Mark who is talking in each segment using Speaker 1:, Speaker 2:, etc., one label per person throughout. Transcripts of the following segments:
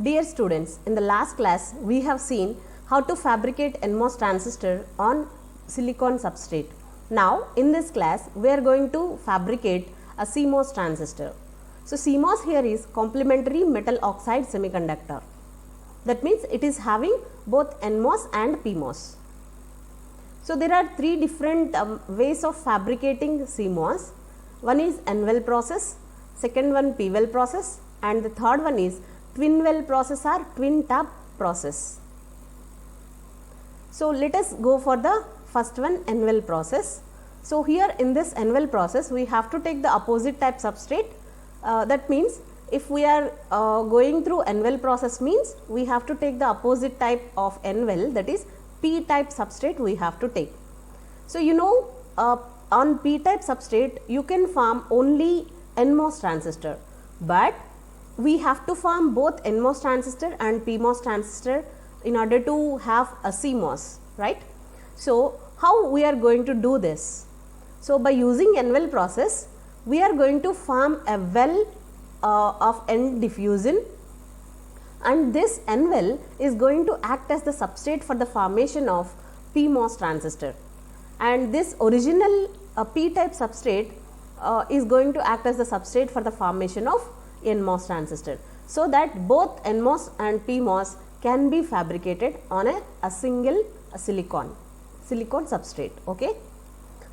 Speaker 1: Dear students, in the last class we have seen how to fabricate NMOS transistor on silicon substrate. Now in this class we are going to fabricate a CMOS transistor. So CMOS here is complementary metal oxide semiconductor. That means it is having both NMOS and PMOS. So there are three different ways of fabricating CMOS. One is N-well process, second one P-well process, and the third one is twin well process or twin tap process. So let us go for the first one, N-well process. So here in this N-well process we have to take the opposite type substrate. That means if we are going through N-well process means we have to take the opposite type of N-well, that is P type substrate we have to take. So you know on P type substrate you can form only NMOS transistor, but we have to form both NMOS transistor and PMOS transistor in order to have a CMOS, right? So how we are going to do this? So by using N-well process we are going to form a well of N diffusion, and this N-well is going to act as the substrate for the formation of PMOS transistor, and this original P type substrate is going to act as the substrate for the formation of NMOS transistor, so that both NMOS and PMOS can be fabricated on a single silicon substrate. Okay.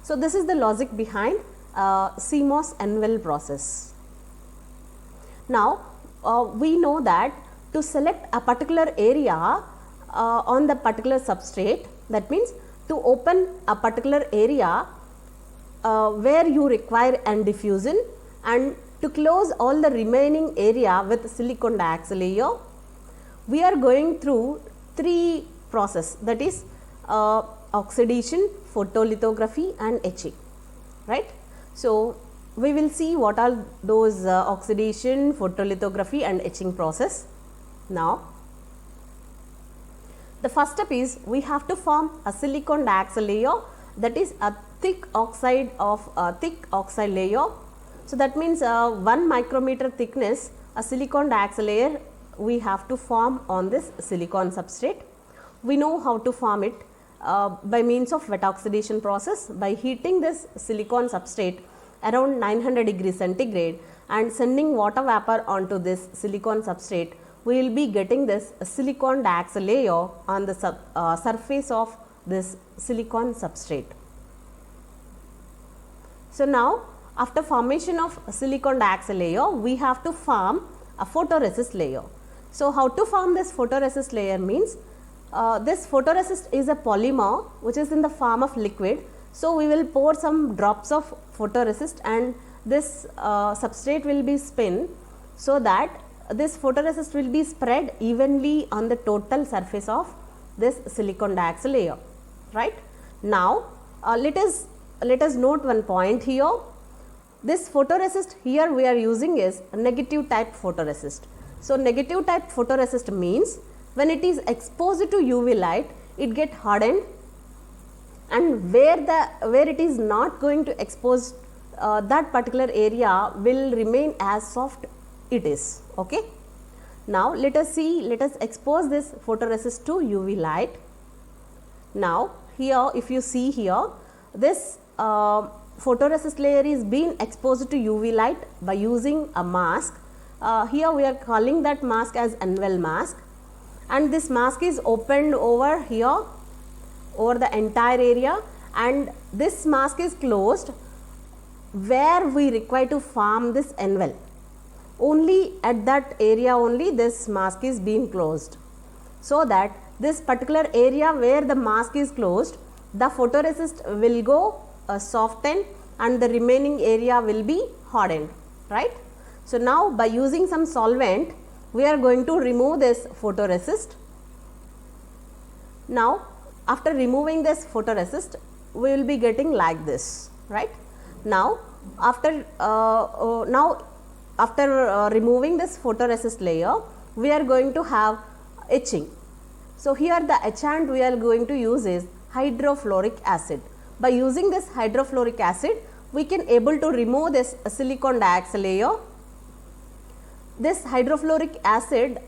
Speaker 1: So this is the logic behind CMOS N-well process. Now we know that to select a particular area on the particular substrate, that means to open a particular area where you require N diffusion, and to close all the remaining area with silicon dioxide layer, we are going through three process, that is oxidation, photolithography and etching, right? So we will see what are those oxidation, photolithography and etching process. Now the first step is we have to form a silicon dioxide layer, that is a thick oxide layer. So that means 1 micrometer thickness a silicon dioxide layer we have to form on this silicon substrate. We know how to form it by means of wet oxidation process, by heating this silicon substrate around 900 degrees centigrade and sending water vapor onto this silicon substrate. We will be getting this silicon dioxide layer on the surface of this silicon substrate. So now after formation of silicon dioxide layer we have to form a photoresist layer. So how to form this photoresist layer means this photoresist is a polymer which is in the form of liquid. So we will pour some drops of photoresist and this substrate will be spin, so that this photoresist will be spread evenly on the total surface of this silicon dioxide layer, right? Now let us note one point here. This photoresist here we are using is a negative type photoresist. So negative type photoresist means when it is exposed to UV light it get hardened, and where it is not going to expose that particular area will remain as soft it is. Okay. Now let us expose this photoresist to UV light. Now here if you see here, this photoresist layer is being exposed to UV light by using a mask. Here we are calling that mask as N-well mask, and this mask is opened over here over the entire area, and this mask is closed where we require to form this N-well. Only at that area only this mask is being closed, so that this particular area where the mask is closed, the photoresist will go soften and the remaining area will be hardened, right? So now by using some solvent we are going to remove this photoresist. Now after removing this photoresist we will be getting like this, right? Now after removing this photoresist layer we are going to have etching. So here the etchant we are going to use is hydrofluoric acid. By using this hydrofluoric acid we can able to remove this silicon dioxide layer this hydrofluoric acid,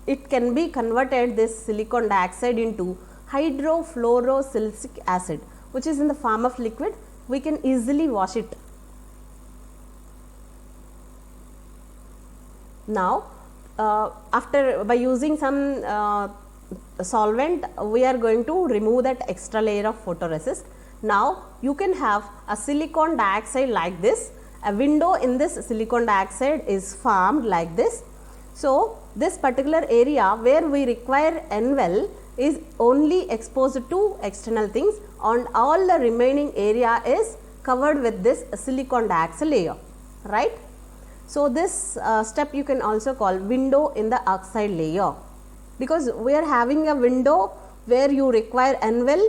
Speaker 1: it can be converted, this silicon dioxide, into hydrofluorosilicic acid, which is in the form of liquid. We can easily wash it. Now, by using some solvent, we are going to remove that extra layer of photoresist. Now, you can have a silicon dioxide like this. A window in this silicon dioxide is formed like this. So, this particular area where we require NVEL is only exposed to external things, and all the remaining area is covered with this silicon dioxide layer, right. So, this step you can also call window in the oxide layer, because we are having a window where you require NVEL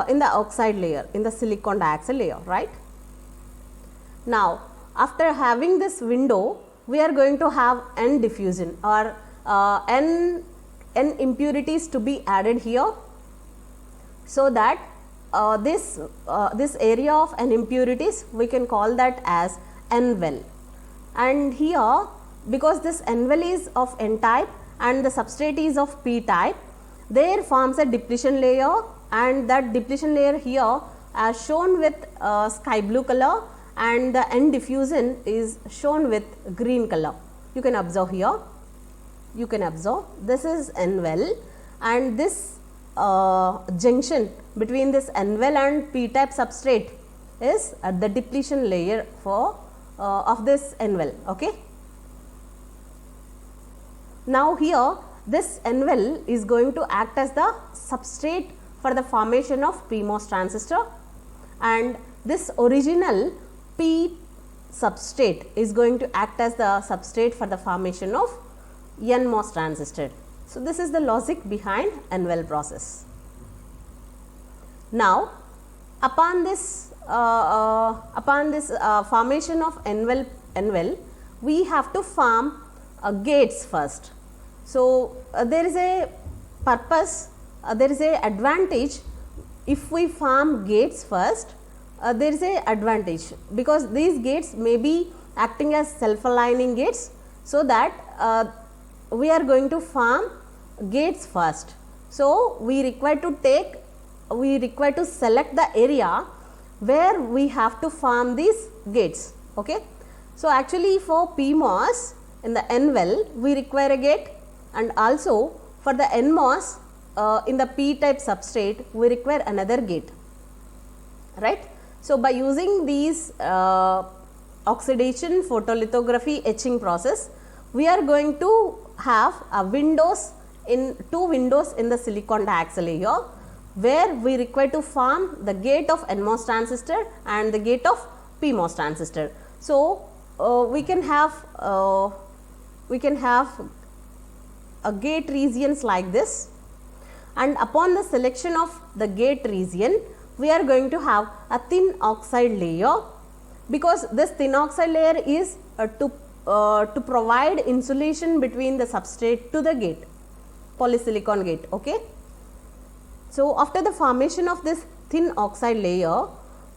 Speaker 1: in the oxide layer, in the silicon dioxide layer, right. Now, after having this window, we are going to have N diffusion, or N impurities to be added here, so that this area of N impurities, we can call that as NVEL. And here, because this NVEL is of N type and the substrate is of P type, there forms a depletion layer, and that depletion layer here as shown with sky blue color, and the N diffusion is shown with green color. You can observe here, you can observe this is NVEL, and this junction between this NVEL and P type substrate is the depletion layer for of this NVEL. Okay. Now, here this NVEL is going to act as the substrate for the formation of PMOS transistor, and this original P substrate is going to act as the substrate for the formation of NMOS transistor. So, this is the logic behind NVEL process. Now, upon this formation of NVEL, we have to form gates first. So, there is a purpose, there is a advantage if we form gates first. There is a advantage, because these gates may be acting as self-aligning gates, so that we are going to form gates first. So, we require to select the area where we have to form these gates. Okay. So, actually for PMOS in the NVEL we require a gate, and also for the NMOS in the P type substrate we require another gate, right. So, by using these oxidation, photolithography, etching process, we are going to have two windows in the silicon dioxide layer, where we require to form the gate of NMOS transistor and the gate of PMOS transistor. So, we can have a gate regions like this, and upon the selection of the gate region, we are going to have a thin oxide layer, because this thin oxide layer is to provide insulation between the substrate to the gate, polysilicon gate. Okay. So, after the formation of this thin oxide layer,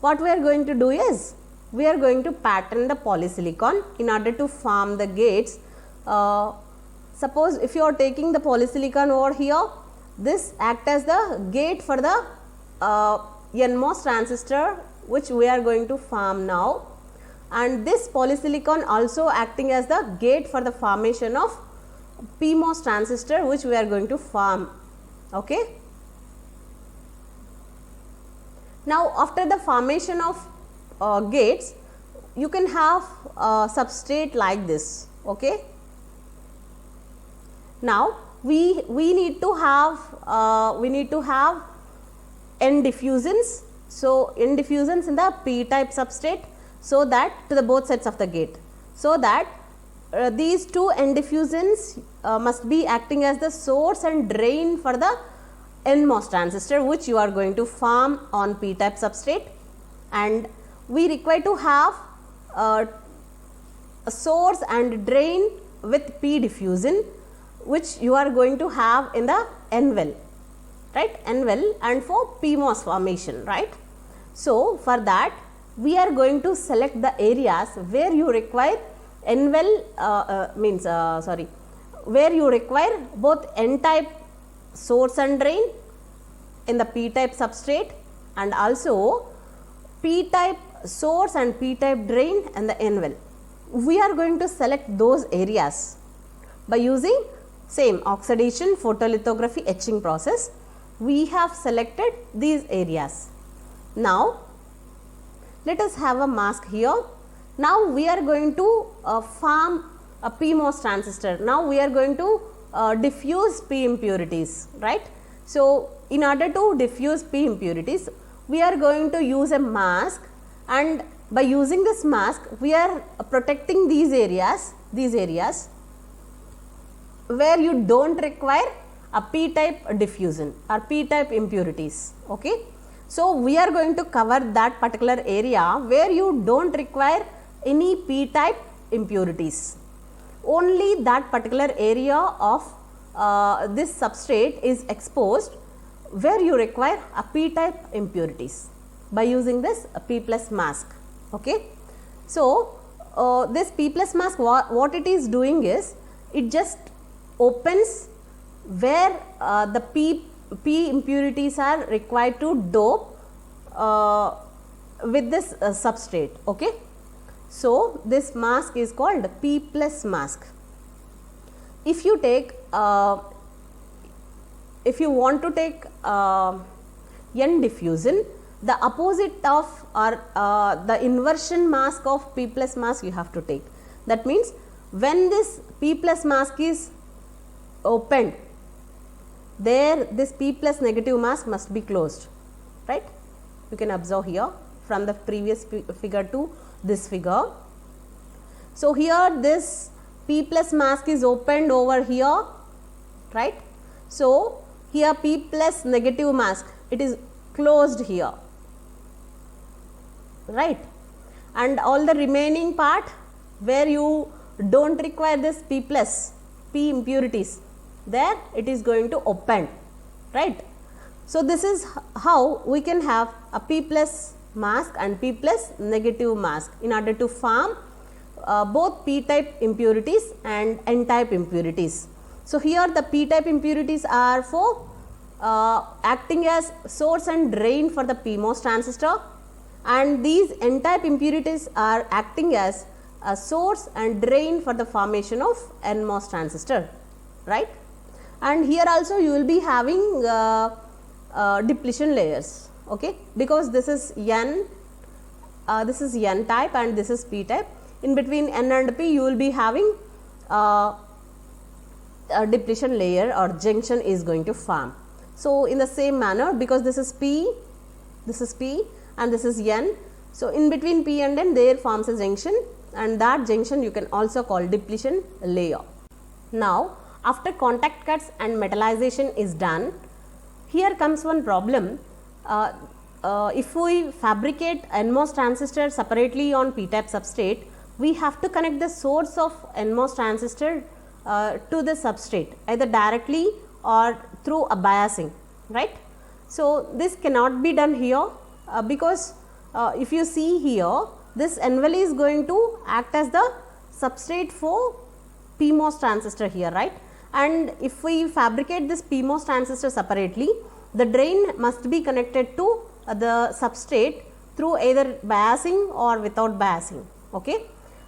Speaker 1: what we are going to do is, we are going to pattern the polysilicon in order to form the gates. Suppose if you are taking the polysilicon over here, this act as the gate for the NMOS transistor which we are going to form now, and this polysilicon also acting as the gate for the formation of PMOS transistor which we are going to form. Okay. Now, after the formation of gates, you can have substrate like this. Okay. Now, we need to have N diffusions. So, N diffusions in the P type substrate, so that to the both sides of the gate, so that these two N diffusions must be acting as the source and drain for the NMOS transistor which you are going to form on P type substrate, and we require to have a source and drain with P diffusion which you are going to have in the NVEL, right, NVEL, and for PMOS formation, right. So, for that we are going to select the areas where you require N-well where you require both N-type source and drain in the P-type substrate, and also P-type source and P-type drain and the N-well. We are going to select those areas by using same oxidation, photolithography, etching process. We have selected these areas. Now let us have a mask here. Now we are going to form a PMOS transistor. Now we are going to diffuse P impurities, right? So in order to diffuse P impurities, we are going to use a mask, and by using this mask we are protecting these areas where you don't require a P-type diffusion or P-type impurities. Okay. So we are going to cover that particular area where you don't require any P-type impurities. Only that particular area of this substrate is exposed where you require a P-type impurities by using this P plus mask. Okay. So this P plus mask, what it is doing is, it just opens where the P impurities are required to dope with this substrate. Okay. So this mask is called P plus mask. If you take if you want to take N diffusion, the opposite of or the inversion mask of P plus mask you have to take. That means when this P plus mask is opened, there this P plus negative mask must be closed, right? You can observe here from the previous figure to this figure. So here this P plus mask is opened over here, right? So here P plus negative mask, it is closed here, right? And all the remaining part where you don't require this P plus, P impurities, there it is going to open, right? So this is how we can have a P plus mask and P plus negative mask in order to form both P type impurities and N type impurities. So here the P type impurities are for acting as source and drain for the PMOS transistor, and these N type impurities are acting as a source and drain for the formation of NMOS transistor, right? And here also you will be having depletion layers, okay, because this is N type and this is P type. In between N and P you will be having a depletion layer or junction is going to form. So in the same manner, because this is P and this is N, so in between P and N there forms a junction, and that junction you can also call depletion layer. Now after contact cuts and metallization is done, here comes one problem. If we fabricate NMOS transistor separately on P-type substrate, we have to connect the source of NMOS transistor to the substrate either directly or through a biasing, right? So this cannot be done here because if you see here, this N-well is going to act as the substrate for PMOS transistor here, right? And if we fabricate this PMOS transistor separately, the drain must be connected to the substrate through either biasing or without biasing, okay?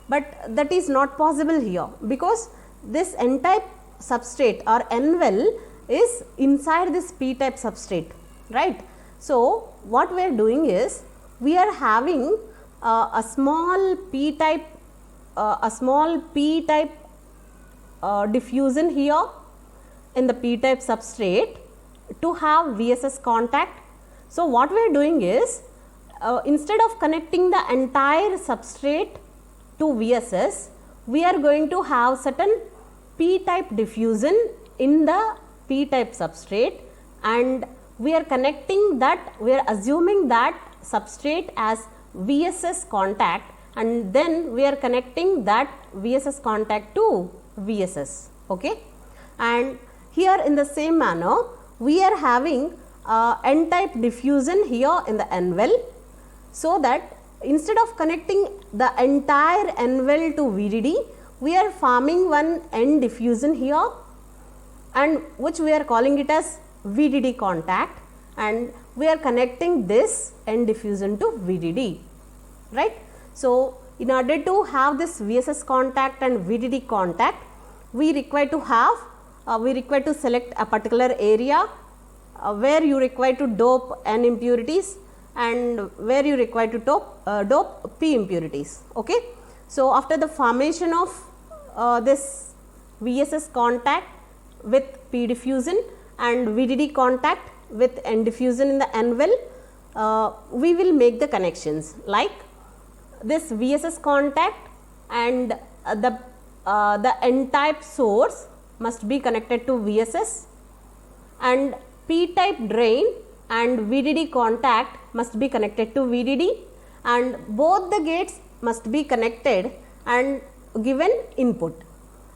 Speaker 1: But that is not possible here because this N-type substrate or N-well is inside this P-type substrate, right? So what we are doing is, we are having a small P-type diffusion here in the P-type substrate to have VSS contact. So what we are doing is, instead of connecting the entire substrate to VSS, we are going to have certain P-type diffusion in the P-type substrate, and we are connecting that, we are assuming that substrate as VSS contact, and then we are connecting that VSS contact to VSS, okay? And here in the same manner, we are having N-type diffusion here in the N-well, so that instead of connecting the entire N well to VDD, we are forming one N diffusion here, and which we are calling it as VDD contact, and we are connecting this N diffusion to VDD, right. So, in order to have this VSS contact and VDD contact, we require to have select a particular area where you require to dope N impurities and where you require to dope P impurities. Okay. So, after the formation of this VSS contact with P diffusion and VDD contact with N diffusion in the N well, we will make the connections like this VSS contact and the N type source must be connected to VSS, and P type drain and VDD contact must be connected to VDD, and both the gates must be connected and given input,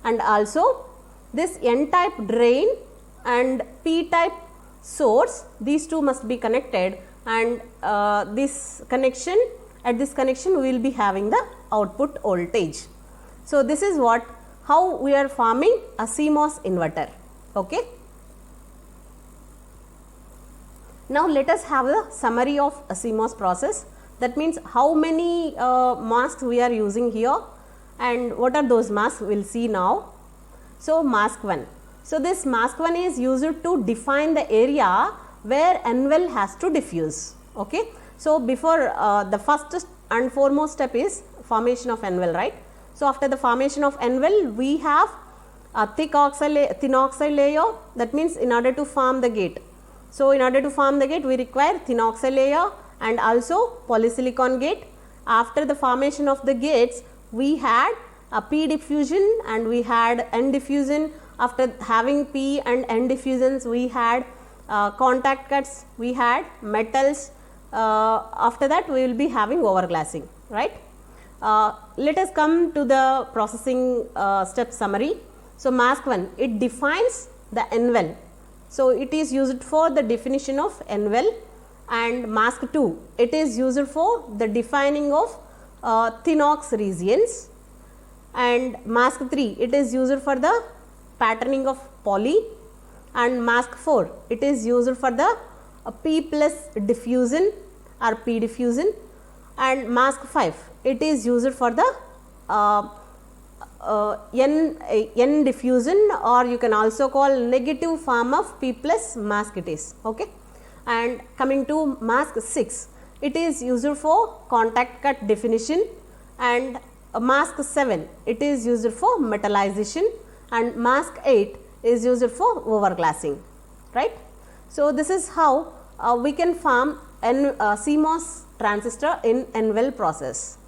Speaker 1: and also this N type drain and P type source, these two must be connected, and at this connection we will be having the output voltage. So, this is how we are forming a CMOS inverter. Okay. Now, let us have a summary of a CMOS process. That means how many masks we are using here and what are those masks we will see now. So, mask 1. So, this mask 1 is used to define the area where N well has to diffuse. Okay. So, before the first and foremost step is formation of N well, right. So, after the formation of N well, we have a thin oxide layer, that means in order to form the gate. So, in order to form the gate, we require thin oxide layer and also polysilicon gate. After the formation of the gates, we had a P diffusion and we had N diffusion. After having P and N diffusions, we had contact cuts, we had metals. After that, we will be having overglassing, right. Let us come to the processing step summary. So, mask 1, it defines the N well. So, it is used for the definition of N well, and mask 2, it is used for the defining of thin ox regions, and mask 3, it is used for the patterning of poly, and mask 4, it is used for the P plus diffusion or P diffusion, and mask 5, it is used for the N diffusion, or you can also call negative form of P plus mask it is. Okay. And coming to mask 6, it is used for contact cut definition, and mask 7, it is used for metallization, and mask 8 is used for overglassing, right. So, this is how we can form CMOS transistor in N well process.